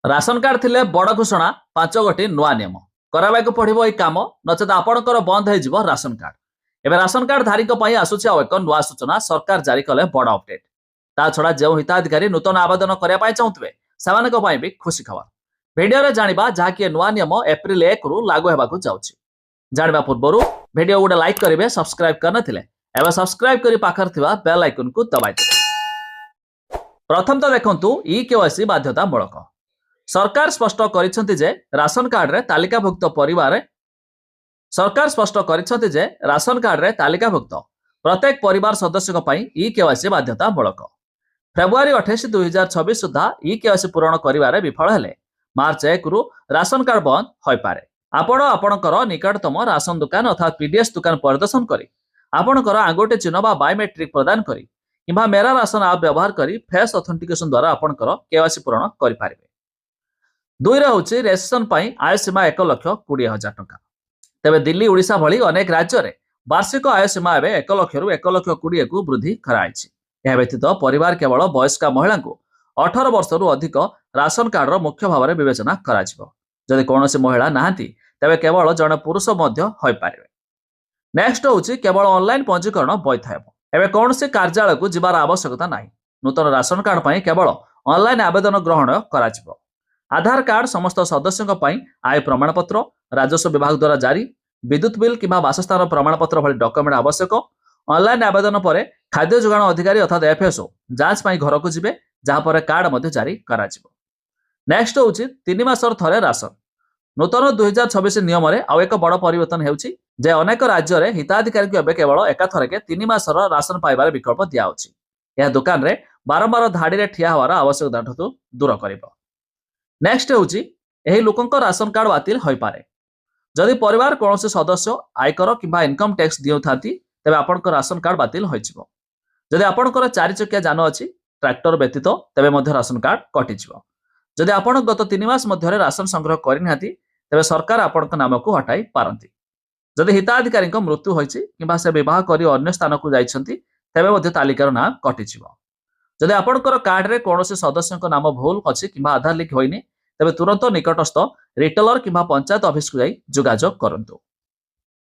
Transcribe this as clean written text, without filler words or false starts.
Ration card थिले बड़ घोषणा 5 गोटी नुआ नियम कराइबाकू पड़िबो एई काम नचेत आपणकर बंद होइजिबो राशन कार्ड। एबे राशन कार्ड धारीक पई आसुछि आ एक नुआ सूचना सरकार जारी कले बड़ अपडेट। ता छडा जे हिताधिकारी नूतन आवेदन करिया पई चाहुतबे सेमानक पई भी खुशी खबर। वीडियो रे जानिबा जाकी नुआ नियम एप्रिल 1 रु लागू हेबाकू जाउछि। जानिबा पूर्वरु वीडियो गुडे लाइक करिवे, सब्सक्राइब करनथिले एबे सब्सक्राइब करी पाखर थिबा बेल आइकन को दबाइ देबे। प्रथम तो देखंतु ई केवाईसी बाध्यतामूलक। सरकार स्पष्ट करिसेंति जे राशन कार्ड रे तालिकाभुक्त परिवार प्रत्येक परिवार सदस्य ई केवाईसी बाध्यतामूलक। फेब्रुआरी 28, 2026 सुधा ई केवाईसी पूरण करिवारे विफल हेले मार्च 1 रु राशन कार्ड बंद होई पारे। आपण आपणकर निकटतम राशन दुकान अर्थात पीडीएस दुकान परिदर्शन करी आपणकर आंगुठी चिन्ह बा बायोमेट्रिक प्रदान करी किंबा मेरा राशन ऐप व्यवहार करी फेस ऑथेंटिकेशन द्वारा आपणकर केवाईसी पूरण करि पारिबे। 2 रे होछि रेजिस्ट्रेशन पई आय सीमा 1,20,000 टंका। तेबे दिल्ली ओडिशा भली अनेक राज्य रे वार्षिक आय सीमा एबे 1 लाख रु 1,20,000 को वृद्धि कराइछि। यह व्यतीत परिवार केवल वयस्का महिला को 18 वर्ष रु अधिक राशन कार्ड रो मुख्य भाव विवेचना कराजिबो। जदि कोनोसी महिला नाहंती तेबे केवल जने पुरुष मध्य होई पारिबे। नेक्स्ट होछि केवल ऑनलाइन पंजीकरण वैध हेबो। एबे कोनोसी कार्यालय को जिबार आवश्यकता नाही। नूतन राशन कार्ड पई केवल ऑनलाइन आवेदन ग्रहण कराजिबो। आधार कार्ड समस्त सदस्यों पई आय प्रमाणपत्र, राजस्व विभाग द्वारा जारी विद्युत बिल किंबा बासस्थान प्रमाणपत्र भली डॉक्यूमेंट आवश्यक। ऑनलाइन आवेदन पर खाद्य जोगाण अधिकारी अर्थात एफएसओ जांच पई घर को जिबे जहां पर कार्ड मध्ये जारी कराजिबो। नेक्स्ट होछि 3 मासर थरे राशन। नूतन 2026 नियम रे आ एक बड़ परिवर्तन हेउछि जे अनेक राज्य रे हिताधिकारी को एबे केवल एकाथरे के 3 मासर राशन पाइबार विकल्प दिया होछि। यह दुकान रे बारंबार धाड़ी रे ठिया हवार आवश्यकताठू दूर करिबो। नेक्स्ट होछि एही लोकंक राशन कार्ड बातिल होई पारे। जदि परिवार कोनोसी सदस्य आयकर किंबा इनकम टैक्स दिउथांती तेबे आपनक राशन कार्ड बातिल होइजिबो। जदि आपनकर 4 चकिया जान अछि ट्रैक्टर व्यतीत तेबे मध्य राशन कार्ड कटिजिबो। जदि आपण गत 3 मास मध्य राशन संग्रह करिनाथि तेबे सरकार आपनक नाम को हटाई पारंती। जदि हिताधिकारी मृत्यु होइछि किंबा से विवाह करी अन्य स्थान को जाइछंती तेबे मध्य तालिकार नाम कटिजिबो। जदि आपनकर कार्ड रे कोनोसी सदस्यक नाम भूल अछि किंबा आधार लिंक होइनी तेबे तुरंत निकटस्थ रिटेलर किंबा पंचायत ऑफिस को जाई जोगाजोग करंतु।